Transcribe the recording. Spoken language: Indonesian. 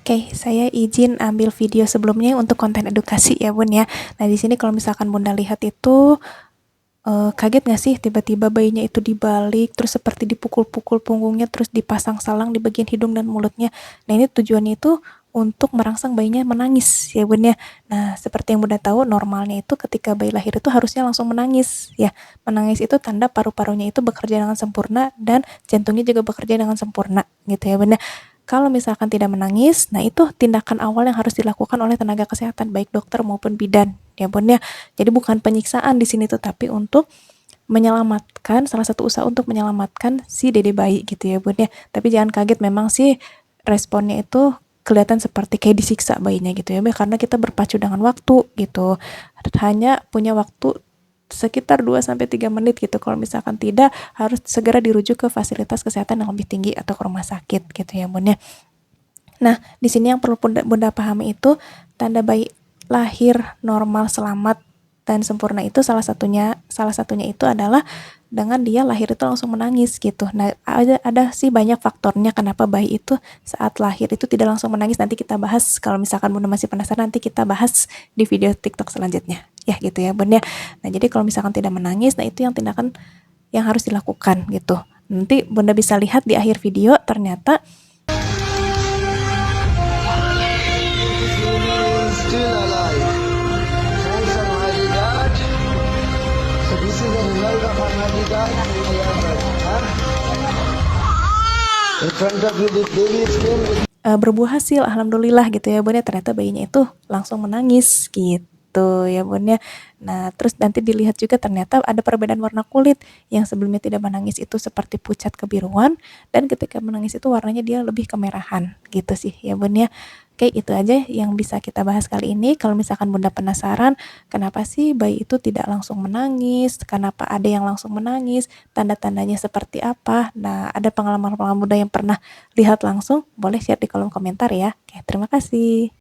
Oke, saya izin ambil video sebelumnya untuk konten edukasi ya Bun ya. Nah di sini kalau misalkan Bunda lihat itu kaget nggak sih tiba-tiba bayinya itu dibalik, terus seperti dipukul-pukul punggungnya, terus dipasang salang di bagian hidung dan mulutnya. Nah ini tujuannya itu untuk merangsang bayinya menangis ya Bun ya. Nah seperti yang Bunda tahu normalnya itu ketika bayi lahir itu harusnya langsung menangis ya. Menangis itu tanda paru-parunya itu bekerja dengan sempurna dan jantungnya juga bekerja dengan sempurna gitu ya Bunda. Kalau misalkan tidak menangis, nah itu tindakan awal yang harus dilakukan oleh tenaga kesehatan baik dokter maupun bidan ya Bun ya. Jadi bukan penyiksaan di sini tuh tapi untuk menyelamatkan, salah satu usaha untuk menyelamatkan si dede bayi gitu ya Bun ya. Tapi jangan kaget, memang sih responnya itu kelihatan seperti kayak disiksa bayinya gitu ya Bun, karena kita berpacu dengan waktu gitu. Hanya punya waktu sekitar 2-3 menit gitu. Kalau misalkan tidak, harus segera dirujuk ke fasilitas kesehatan yang lebih tinggi atau ke rumah sakit gitu ya Bun ya. Nah, di sini yang perlu Bunda pahami itu tanda bayi lahir normal, selamat dan sempurna itu salah satunya itu adalah dengan dia lahir itu langsung menangis gitu. Nah, ada sih banyak faktornya kenapa bayi itu saat lahir itu tidak langsung menangis. Nanti kita bahas, kalau misalkan Bunda masih penasaran, nanti kita bahas di video TikTok selanjutnya. Ya gitu ya Bun ya. Nah, jadi kalau misalkan tidak menangis, nah itu yang tindakan yang harus dilakukan gitu. Nanti Bunda bisa lihat di akhir video ternyata Still alive. Thanks Almighty God. So this is the result of Almighty God. Huh? In front of you, the baby is came with berbuah hasil, alhamdulillah gitu ya Bun ya. Ternyata bayinya itu langsung menangis gitu ya Bun ya. Nah terus nanti dilihat juga ternyata ada perbedaan warna kulit, yang sebelumnya tidak menangis itu seperti pucat kebiruan, dan ketika menangis itu warnanya dia lebih kemerahan gitu sih ya Bun ya. Oke, itu aja yang bisa kita bahas kali ini. Kalau misalkan Bunda penasaran kenapa sih bayi itu tidak langsung menangis, kenapa ada yang langsung menangis, tanda-tandanya seperti apa, nah ada pengalaman-pengalaman Bunda yang pernah lihat langsung, boleh share di kolom komentar ya. Oke, terima kasih.